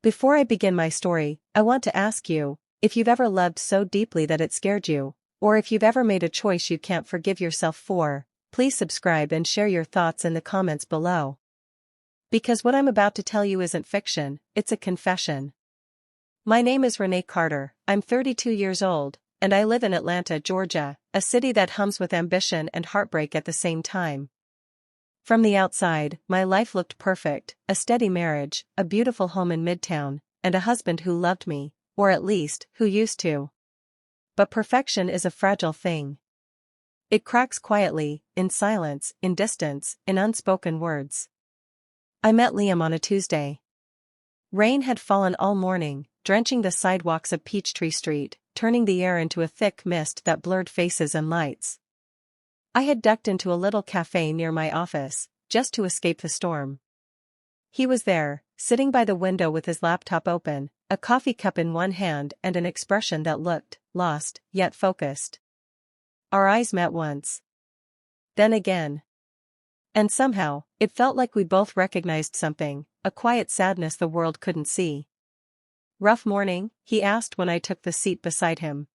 Before I begin my story, I want to ask you if you've ever loved so deeply that it scared you, or if you've ever made a choice you can't forgive yourself for. Please subscribe and share your thoughts in the comments below. Because what I'm about to tell you isn't fiction, it's a confession. My name is Renee Carter, I'm 32 years old, and I live in Atlanta, Georgia, a city that hums with ambition and heartbreak at the same time. From the outside, my life looked perfect: a steady marriage, a beautiful home in Midtown, and a husband who loved me, or at least, who used to. But perfection is a fragile thing. It cracks quietly, in silence, in distance, in unspoken words. I met Liam on a Tuesday. Rain had fallen all morning, drenching the sidewalks of Peachtree Street, turning the air into a thick mist that blurred faces and lights. I had ducked into a little cafe near my office, just to escape the storm. He was there, sitting by the window with his laptop open, a coffee cup in one hand and an expression that looked lost, yet focused. Our eyes met once. Then again. And somehow, it felt like we both recognized something, a quiet sadness the world couldn't see. "Rough morning?" he asked when I took the seat beside him.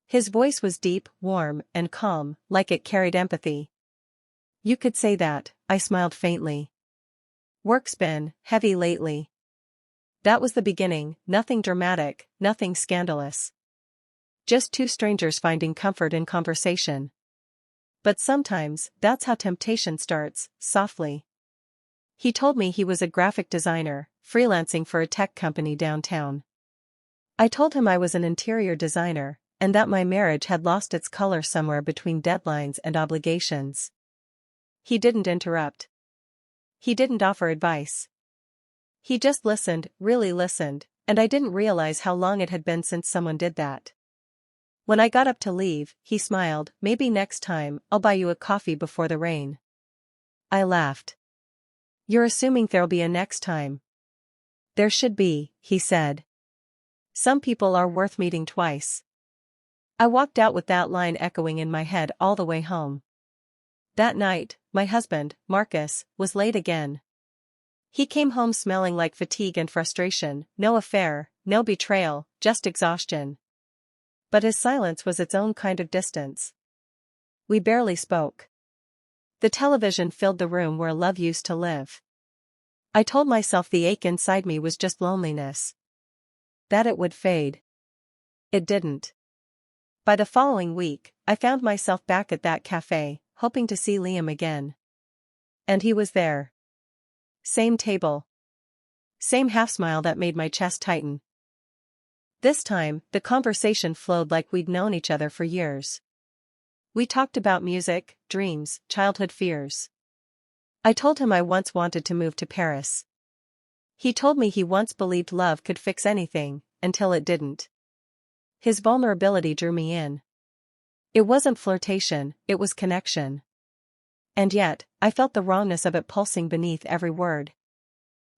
His voice was deep, warm, and calm, like it carried empathy. "You could say that," I smiled faintly. "Work's been heavy lately." That was the beginning, nothing dramatic, nothing scandalous. Just two strangers finding comfort in conversation. But sometimes, that's how temptation starts, softly. He told me he was a graphic designer, freelancing for a tech company downtown. I told him I was an interior designer, and that my marriage had lost its color somewhere between deadlines and obligations. He didn't interrupt. He didn't offer advice. He just listened, really listened, and I didn't realize how long it had been since someone did that. When I got up to leave, he smiled. "Maybe next time, I'll buy you a coffee before the rain." I laughed. "You're assuming there'll be a next time." "There should be," he said. "Some people are worth meeting twice." I walked out with that line echoing in my head all the way home. That night, my husband, Marcus, was late again. He came home smelling like fatigue and frustration. No affair, no betrayal, just exhaustion. But his silence was its own kind of distance. We barely spoke. The television filled the room where love used to live. I told myself the ache inside me was just loneliness. That it would fade. It didn't. By the following week, I found myself back at that cafe, hoping to see Liam again. And he was there. Same table. Same half-smile that made my chest tighten. This time, the conversation flowed like we'd known each other for years. We talked about music, dreams, childhood fears. I told him I once wanted to move to Paris. He told me he once believed love could fix anything, until it didn't. His vulnerability drew me in. It wasn't flirtation, it was connection. And yet, I felt the wrongness of it pulsing beneath every word.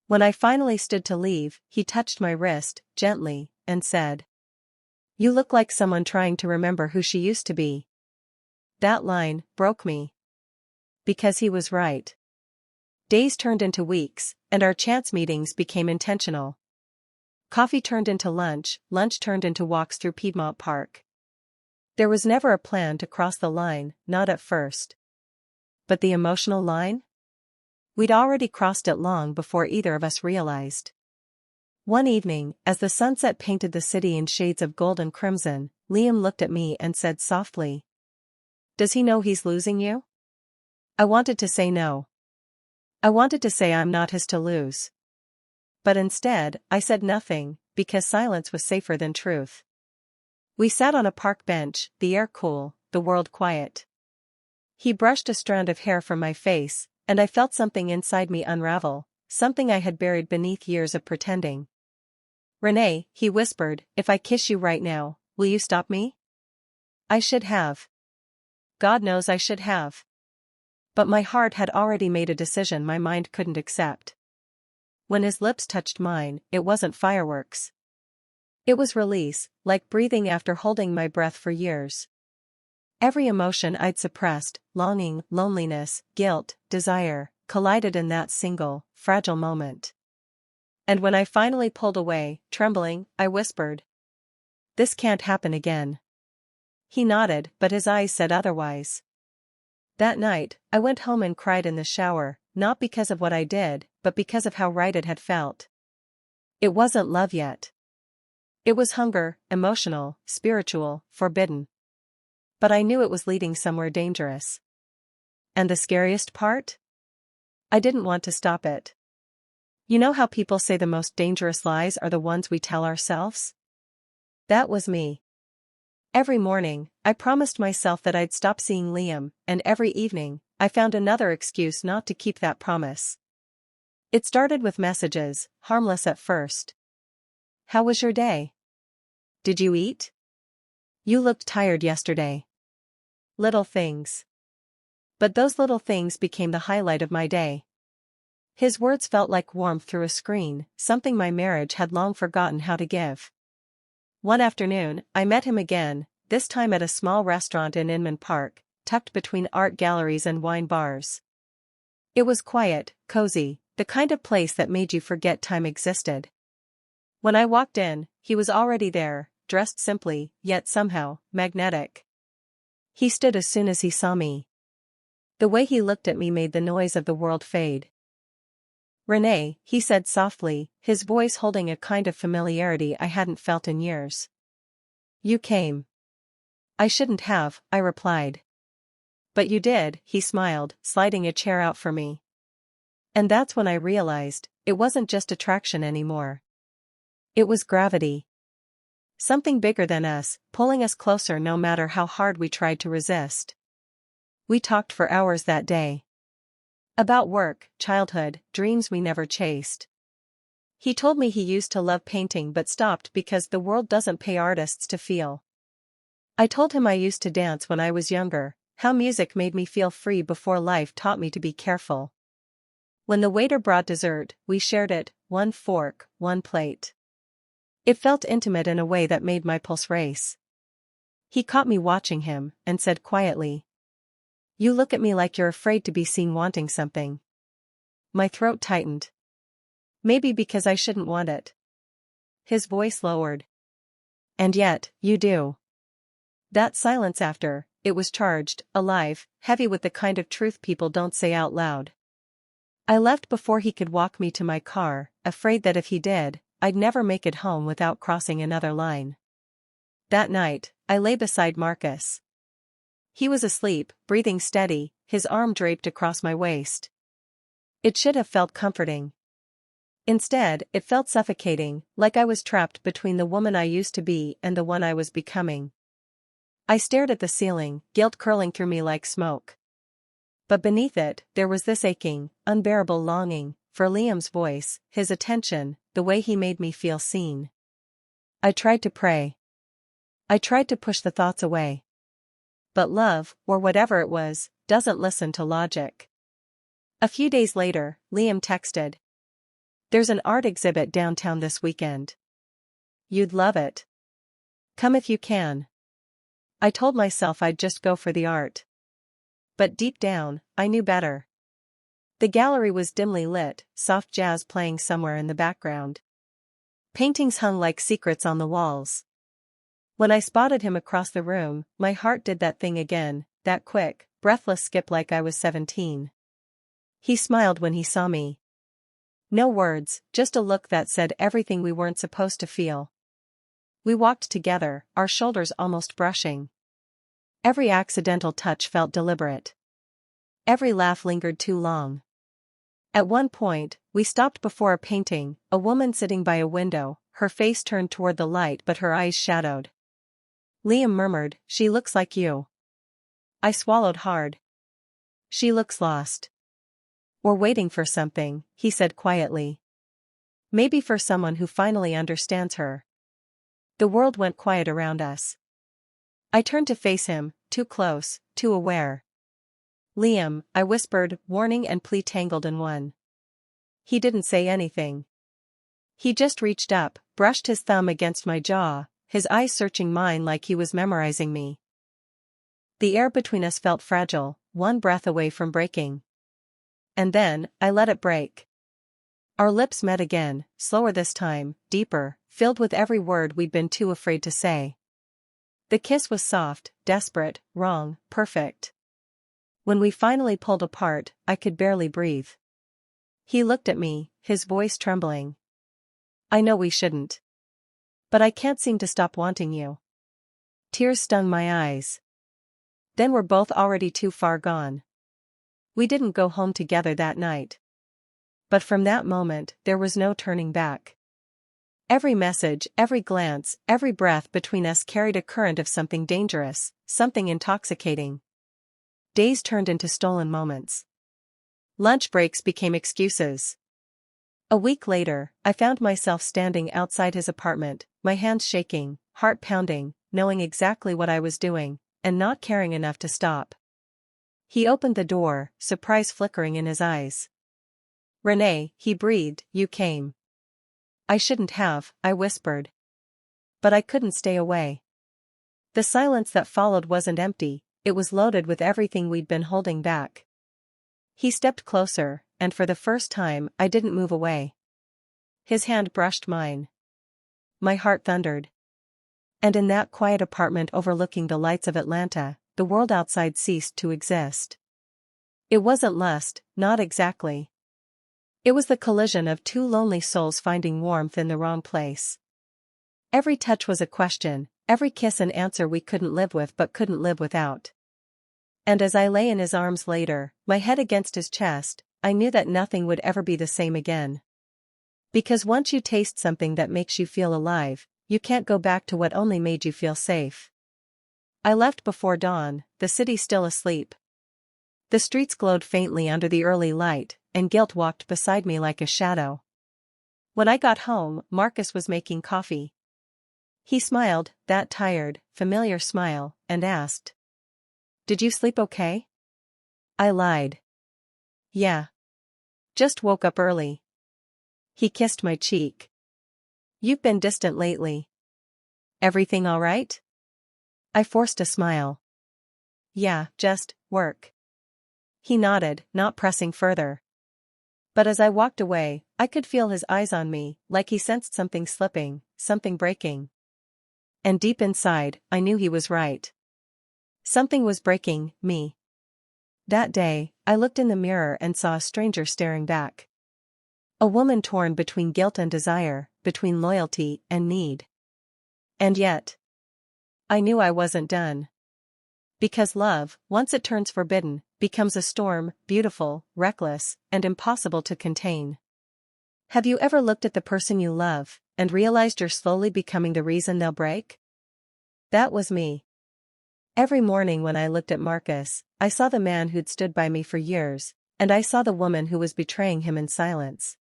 When I finally stood to leave, he touched my wrist, gently, and said, "You look like someone trying to remember who she used to be." That line broke me. Because he was right. Days turned into weeks, and our chance meetings became intentional. Coffee turned into lunch, lunch turned into walks through Piedmont Park. There was never a plan to cross the line, not at first. But the emotional line? We'd already crossed it long before either of us realized. One evening, as the sunset painted the city in shades of gold and crimson, Liam looked at me and said softly, "Does he know he's losing you?" I wanted to say no. I wanted to say I'm not his to lose. But instead, I said nothing, because silence was safer than truth. We sat on a park bench, the air cool, the world quiet. He brushed a strand of hair from my face, and I felt something inside me unravel, something I had buried beneath years of pretending. "Renee," he whispered, "if I kiss you right now, will you stop me?" I should have. God knows I should have. But my heart had already made a decision my mind couldn't accept. When his lips touched mine, it wasn't fireworks. It was release, like breathing after holding my breath for years. Every emotion I'd suppressed, longing, loneliness, guilt, desire, collided in that single, fragile moment. And when I finally pulled away, trembling, I whispered, "This can't happen again." He nodded, but his eyes said otherwise. That night, I went home and cried in the shower, not because of what I did, but because of how right it had felt. It wasn't love yet. It was hunger, emotional, spiritual, forbidden. But I knew it was leading somewhere dangerous. And the scariest part? I didn't want to stop it. You know how people say the most dangerous lies are the ones we tell ourselves? That was me. Every morning, I promised myself that I'd stop seeing Liam, and every evening, I found another excuse not to keep that promise. It started with messages, harmless at first. "How was your day? Did you eat? You looked tired yesterday." Little things. But those little things became the highlight of my day. His words felt like warmth through a screen, something my marriage had long forgotten how to give. One afternoon, I met him again, this time at a small restaurant in Inman Park, tucked between art galleries and wine bars. It was quiet, cozy, the kind of place that made you forget time existed. When I walked in, he was already there, dressed simply, yet somehow, magnetic. He stood as soon as he saw me. The way he looked at me made the noise of the world fade. "Renee," he said softly, his voice holding a kind of familiarity I hadn't felt in years. "You came." "I shouldn't have," I replied. "But you did," he smiled, sliding a chair out for me. And that's when I realized, it wasn't just attraction anymore. It was gravity. Something bigger than us, pulling us closer no matter how hard we tried to resist. We talked for hours that day. About work, childhood, dreams we never chased. He told me he used to love painting but stopped because the world doesn't pay artists to feel. I told him I used to dance when I was younger, how music made me feel free before life taught me to be careful. When the waiter brought dessert, we shared it, one fork, one plate. It felt intimate in a way that made my pulse race. He caught me watching him, and said quietly, "You look at me like you're afraid to be seen wanting something." My throat tightened. Maybe because I shouldn't want it. His voice lowered. "And yet, you do." That silence after, it was charged, alive, heavy with the kind of truth people don't say out loud. I left before he could walk me to my car, afraid that if he did, I'd never make it home without crossing another line. That night, I lay beside Marcus. He was asleep, breathing steady, his arm draped across my waist. It should have felt comforting. Instead, it felt suffocating, like I was trapped between the woman I used to be and the one I was becoming. I stared at the ceiling, guilt curling through me like smoke. But beneath it, there was this aching, unbearable longing, for Liam's voice, his attention, the way he made me feel seen. I tried to pray. I tried to push the thoughts away. But love, or whatever it was, doesn't listen to logic. A few days later, Liam texted, "There's an art exhibit downtown this weekend. You'd love it. Come if you can." I told myself I'd just go for the art. But deep down, I knew better. The gallery was dimly lit, soft jazz playing somewhere in the background. Paintings hung like secrets on the walls. When I spotted him across the room, my heart did that thing again, that quick, breathless skip like I was 17. He smiled when he saw me. No words, just a look that said everything we weren't supposed to feel. We walked together, our shoulders almost brushing. Every accidental touch felt deliberate. Every laugh lingered too long. At one point, we stopped before a painting, a woman sitting by a window, her face turned toward the light but her eyes shadowed. Liam murmured, "She looks like you." I swallowed hard. "She looks lost. Or waiting for something," he said quietly. "Maybe for someone who finally understands her." The world went quiet around us. I turned to face him, too close, too aware. "Liam," I whispered, warning and plea tangled in one. He didn't say anything. He just reached up, brushed his thumb against my jaw, his eyes searching mine like he was memorizing me. The air between us felt fragile, one breath away from breaking. And then, I let it break. Our lips met again, slower this time, deeper, filled with every word we'd been too afraid to say. The kiss was soft, desperate, wrong, perfect. When we finally pulled apart, I could barely breathe. He looked at me, his voice trembling. I know we shouldn't. But I can't seem to stop wanting you. Tears stung my eyes. Then we're both already too far gone. We didn't go home together that night. But from that moment, there was no turning back. Every message, every glance, every breath between us carried a current of something dangerous, something intoxicating. Days turned into stolen moments. Lunch breaks became excuses. A week later, I found myself standing outside his apartment, my hands shaking, heart pounding, knowing exactly what I was doing, and not caring enough to stop. He opened the door, surprise flickering in his eyes. Renee, he breathed, you came. I shouldn't have, I whispered. But I couldn't stay away. The silence that followed wasn't empty, it was loaded with everything we'd been holding back. He stepped closer, and for the first time, I didn't move away. His hand brushed mine. My heart thundered. And in that quiet apartment overlooking the lights of Atlanta, the world outside ceased to exist. It wasn't lust, not exactly. It was the collision of two lonely souls finding warmth in the wrong place. Every touch was a question, every kiss an answer we couldn't live with but couldn't live without. And as I lay in his arms later, my head against his chest, I knew that nothing would ever be the same again. Because once you taste something that makes you feel alive, you can't go back to what only made you feel safe. I left before dawn, the city still asleep. The streets glowed faintly under the early light, and guilt walked beside me like a shadow. When I got home, Marcus was making coffee. He smiled, that tired, familiar smile, and asked, "Did you sleep okay?" I lied. "Yeah. Just woke up early." He kissed my cheek. "You've been distant lately. Everything all right?" I forced a smile. "Yeah, just work." He nodded, not pressing further. But as I walked away, I could feel his eyes on me, like he sensed something slipping, something breaking. And deep inside, I knew he was right. Something was breaking me. That day, I looked in the mirror and saw a stranger staring back. A woman torn between guilt and desire, between loyalty and need. And yet, I knew I wasn't done. Because love, once it turns forbidden, becomes a storm, beautiful, reckless, and impossible to contain. Have you ever looked at the person you love, and realized you're slowly becoming the reason they'll break? That was me. Every morning when I looked at Marcus, I saw the man who'd stood by me for years, and I saw the woman who was betraying him in silence.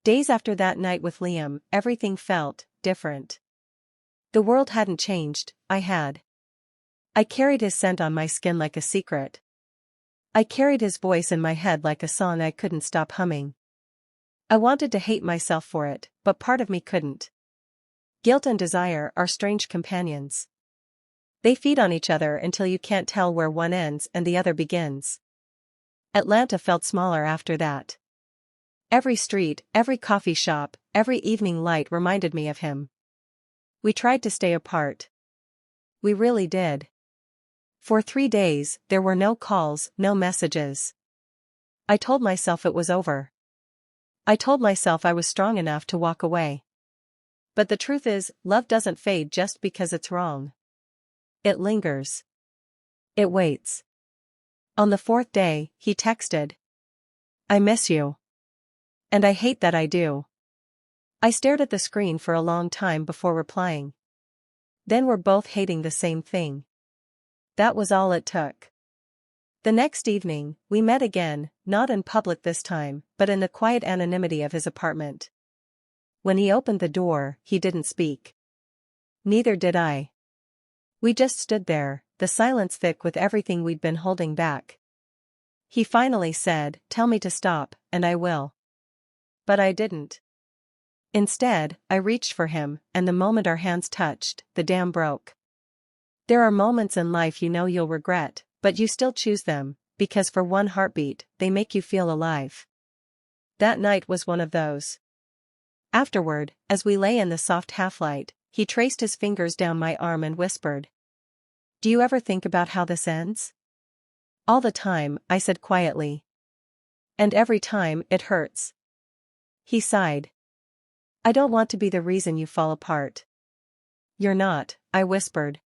Days after that night with Liam, everything felt different. The world hadn't changed, I had. I carried his scent on my skin like a secret. I carried his voice in my head like a song I couldn't stop humming. I wanted to hate myself for it, but part of me couldn't. Guilt and desire are strange companions. They feed on each other until you can't tell where one ends and the other begins. Atlanta felt smaller after that. Every street, every coffee shop, every evening light reminded me of him. We tried to stay apart. We really did. For 3 days, there were no calls, no messages. I told myself it was over. I told myself I was strong enough to walk away. But the truth is, love doesn't fade just because it's wrong. It lingers. It waits. On the 4th day, he texted, "I miss you. And I hate that I do." I stared at the screen for a long time before replying. Then we're both hating the same thing. That was all it took. The next evening, we met again, not in public this time, but in the quiet anonymity of his apartment. When he opened the door, he didn't speak. Neither did I. We just stood there, the silence thick with everything we'd been holding back. He finally said, "Tell me to stop, and I will." But I didn't. Instead, I reached for him, and the moment our hands touched, the dam broke. There are moments in life you know you'll regret, but you still choose them, because for one heartbeat, they make you feel alive. That night was one of those. Afterward, as we lay in the soft half-light, he traced his fingers down my arm and whispered, "Do you ever think about how this ends?" "All the time," I said quietly. "And every time, it hurts." He sighed. "I don't want to be the reason you fall apart." "You're not," I whispered.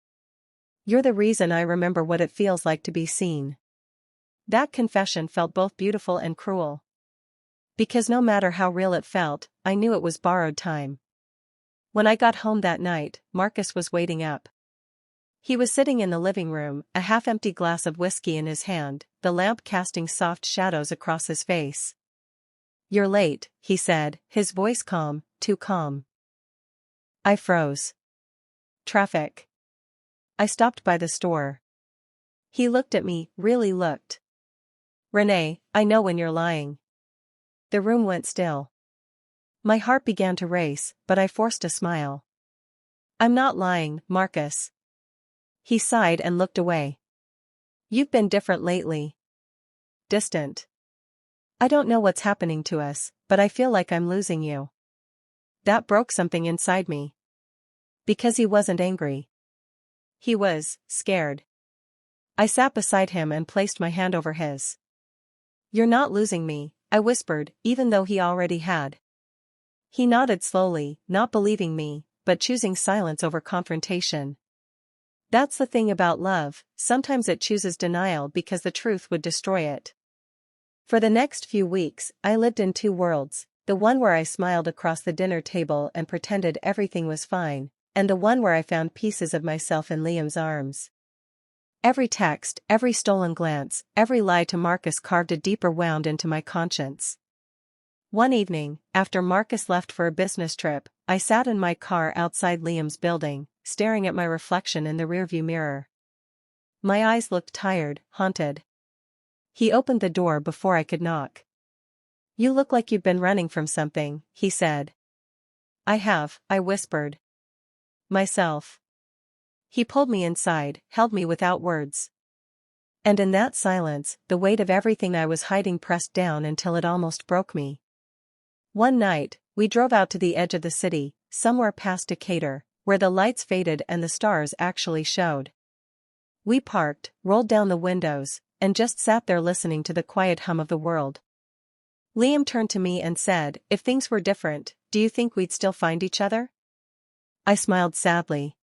"You're the reason I remember what it feels like to be seen." That confession felt both beautiful and cruel. Because no matter how real it felt, I knew it was borrowed time. When I got home that night, Marcus was waiting up. He was sitting in the living room, a half-empty glass of whiskey in his hand, the lamp casting soft shadows across his face. "You're late," he said, his voice calm, too calm. I froze. "Traffic. I stopped by the store." He looked at me, really looked. "Renee, I know when you're lying." The room went still. My heart began to race, but I forced a smile. "I'm not lying, Marcus." He sighed and looked away. "You've been different lately. Distant. I don't know what's happening to us, but I feel like I'm losing you." That broke something inside me. Because he wasn't angry. He was scared. I sat beside him and placed my hand over his. "You're not losing me," I whispered, even though he already had. He nodded slowly, not believing me, but choosing silence over confrontation. That's the thing about love, sometimes it chooses denial because the truth would destroy it. For the next few weeks, I lived in two worlds, the one where I smiled across the dinner table and pretended everything was fine, and the one where I found pieces of myself in Liam's arms. Every text, every stolen glance, every lie to Marcus carved a deeper wound into my conscience. One evening, after Marcus left for a business trip, I sat in my car outside Liam's building, staring at my reflection in the rearview mirror. My eyes looked tired, haunted. He opened the door before I could knock. "You look like you've been running from something," he said. "I have," I whispered. "Myself." He pulled me inside, held me without words. And in that silence, the weight of everything I was hiding pressed down until it almost broke me. One night, we drove out to the edge of the city, somewhere past Decatur, where the lights faded and the stars actually showed. We parked, rolled down the windows, and just sat there listening to the quiet hum of the world. Liam turned to me and said, "If things were different, do you think we'd still find each other?" I smiled sadly.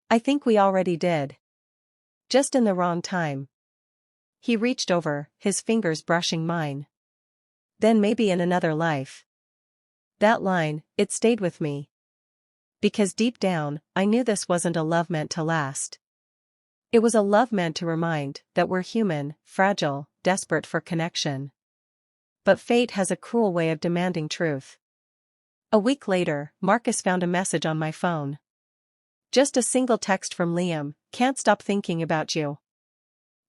"I think we already did. Just in the wrong time." He reached over, his fingers brushing mine. "Then maybe in another life." That line, it stayed with me. Because deep down, I knew this wasn't a love meant to last. It was a love meant to remind that we're human, fragile, desperate for connection. But fate has a cruel way of demanding truth. A week later, Marcus found a message on my phone. Just a single text from Liam, "Can't stop thinking about you."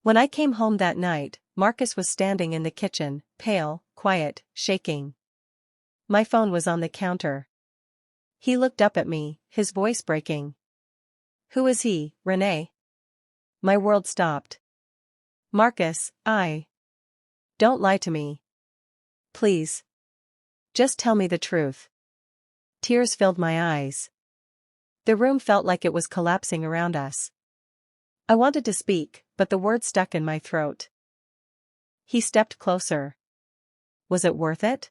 When I came home that night, Marcus was standing in the kitchen, pale, quiet, shaking. My phone was on the counter. He looked up at me, his voice breaking. "Who is he, Renee?" My world stopped. "Marcus, Don't lie to me. Please. Just tell me the truth." Tears filled my eyes. The room felt like it was collapsing around us. I wanted to speak, but the words stuck in my throat. He stepped closer. Was it worth it?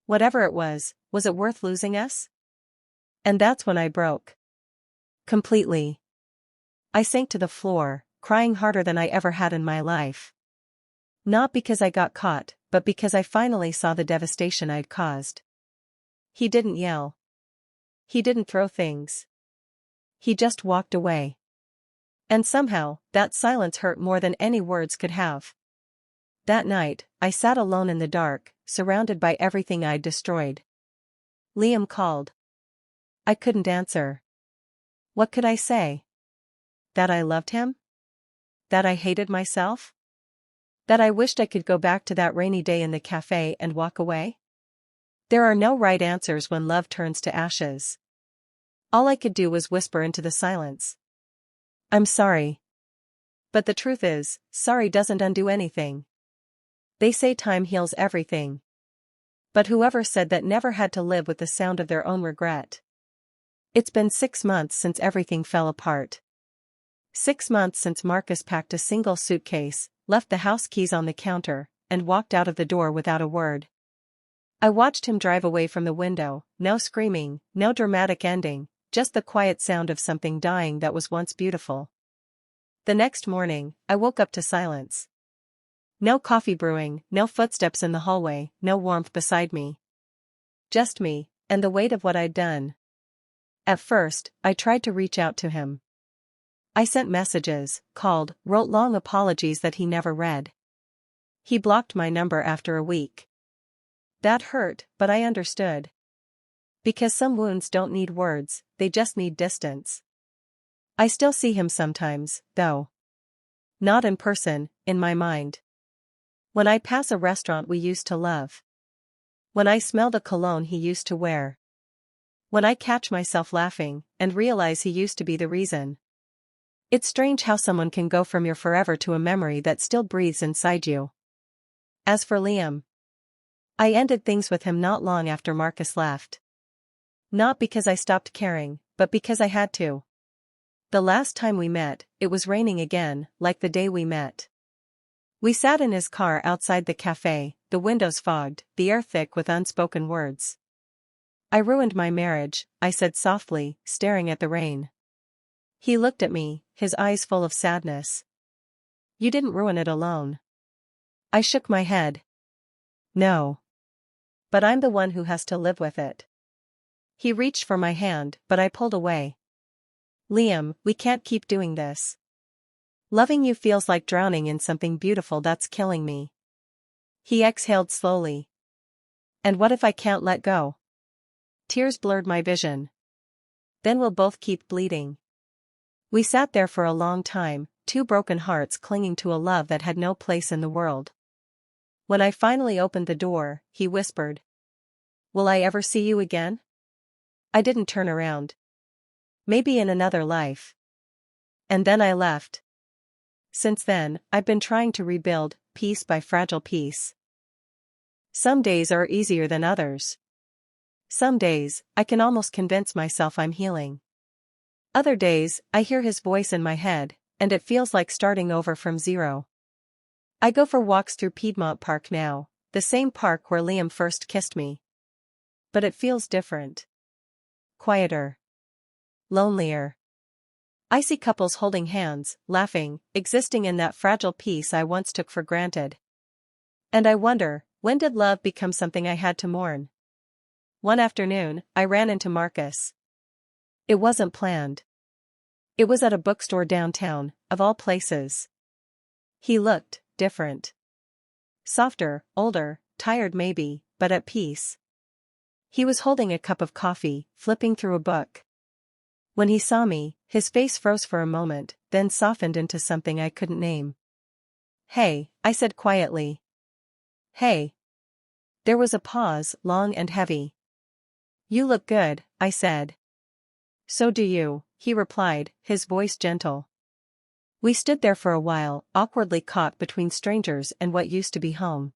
Whatever it was it worth losing us? And that's when I broke. Completely. I sank to the floor, crying harder than I ever had in my life. Not because I got caught, but because I finally saw the devastation I'd caused. He didn't yell. He didn't throw things. He just walked away. And somehow, that silence hurt more than any words could have. That night, I sat alone in the dark, surrounded by everything I'd destroyed. Liam called. I couldn't answer. What could I say? That I loved him? That I hated myself? That I wished I could go back to that rainy day in the cafe and walk away? There are no right answers when love turns to ashes. All I could do was whisper into the silence. I'm sorry. But the truth is, sorry doesn't undo anything. They say time heals everything. But whoever said that never had to live with the sound of their own regret. It's been 6 months since everything fell apart. 6 months since Marcus packed a single suitcase, left the house keys on the counter, and walked out of the door without a word. I watched him drive away from the window, no screaming, no dramatic ending, just the quiet sound of something dying that was once beautiful. The next morning, I woke up to silence. No coffee brewing, no footsteps in the hallway, no warmth beside me. Just me, and the weight of what I'd done. At first, I tried to reach out to him. I sent messages, called, wrote long apologies that he never read. He blocked my number after a week. That hurt, but I understood. Because some wounds don't need words, they just need distance. I still see him sometimes, though. Not in person, in my mind. When I pass a restaurant we used to love. When I smell the cologne he used to wear. When I catch myself laughing, and realize he used to be the reason. It's strange how someone can go from your forever to a memory that still breathes inside you. As for Liam, I ended things with him not long after Marcus left. Not because I stopped caring, but because I had to. The last time we met, it was raining again, like the day we met. We sat in his car outside the cafe, the windows fogged, the air thick with unspoken words. I ruined my marriage, I said softly, staring at the rain. He looked at me, his eyes full of sadness. You didn't ruin it alone. I shook my head. No. But I'm the one who has to live with it. He reached for my hand, but I pulled away. Liam, we can't keep doing this. Loving you feels like drowning in something beautiful that's killing me. He exhaled slowly. And what if I can't let go? Tears blurred my vision. Then we'll both keep bleeding. We sat there for a long time, two broken hearts clinging to a love that had no place in the world. When I finally opened the door, he whispered. Will I ever see you again? I didn't turn around. Maybe in another life. And then I left. Since then, I've been trying to rebuild, piece by fragile piece. Some days are easier than others. Some days, I can almost convince myself I'm healing. Other days, I hear his voice in my head, and it feels like starting over from zero. I go for walks through Piedmont Park now, the same park where Liam first kissed me. But it feels different. Quieter. Lonelier. I see couples holding hands, laughing, existing in that fragile peace I once took for granted. And I wonder, when did love become something I had to mourn? One afternoon, I ran into Marcus. It wasn't planned. It was at a bookstore downtown, of all places. He looked different. Softer, older, tired maybe, but at peace. He was holding a cup of coffee, flipping through a book. When he saw me, his face froze for a moment, then softened into something I couldn't name. Hey, I said quietly. Hey. There was a pause, long and heavy. You look good, I said. So do you, he replied, his voice gentle. We stood there for a while, awkwardly caught between strangers and what used to be home.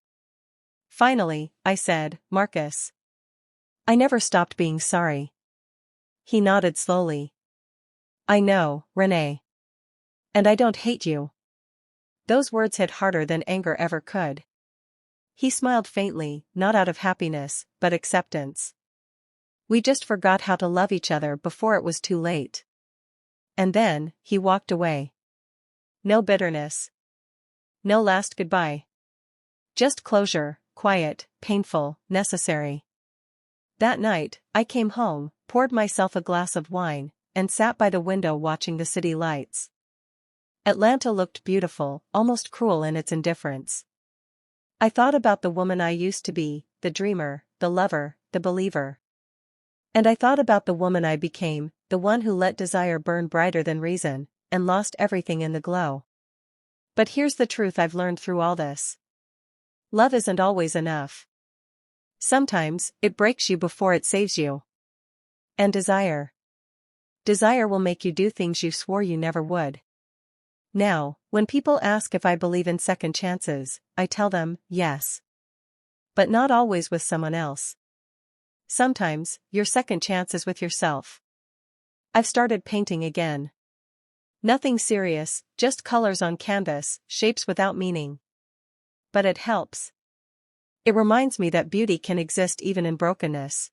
Finally, I said, Marcus. I never stopped being sorry. He nodded slowly. I know, Renee. And I don't hate you. Those words hit harder than anger ever could. He smiled faintly, not out of happiness, but acceptance. We just forgot how to love each other before it was too late. And then, he walked away. No bitterness. No last goodbye. Just closure, quiet, painful, necessary. That night, I came home, poured myself a glass of wine, and sat by the window watching the city lights. Atlanta looked beautiful, almost cruel in its indifference. I thought about the woman I used to be, the dreamer, the lover, the believer. And I thought about the woman I became, the one who let desire burn brighter than reason, and lost everything in the glow. But here's the truth I've learned through all this. Love isn't always enough. Sometimes, it breaks you before it saves you. And desire. Desire will make you do things you swore you never would. Now, when people ask if I believe in second chances, I tell them, yes. but not always with someone else. Sometimes, your second chance is with yourself. I've started painting again. Nothing serious, just colors on canvas, shapes without meaning. But it helps. It reminds me that beauty can exist even in brokenness.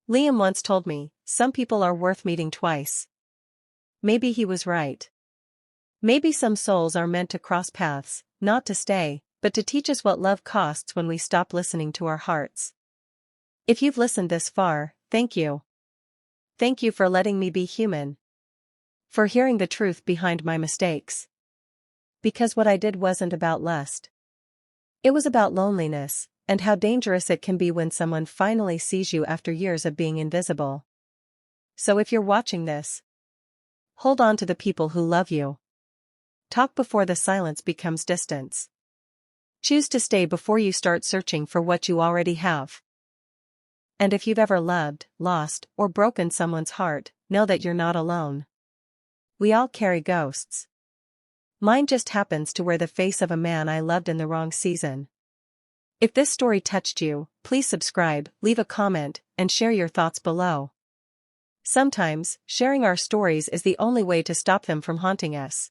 Liam once told me, some people are worth meeting twice. Maybe he was right. Maybe some souls are meant to cross paths, not to stay, but to teach us what love costs when we stop listening to our hearts. If you've listened this far, thank you. Thank you for letting me be human. For hearing the truth behind my mistakes. Because what I did wasn't about lust. It was about loneliness, and how dangerous it can be when someone finally sees you after years of being invisible. So if you're watching this, hold on to the people who love you. Talk before the silence becomes distance. Choose to stay before you start searching for what you already have. And if you've ever loved, lost, or broken someone's heart, know that you're not alone. We all carry ghosts. Mine just happens to wear the face of a man I loved in the wrong season. If this story touched you, please subscribe, leave a comment, and share your thoughts below. Sometimes, sharing our stories is the only way to stop them from haunting us.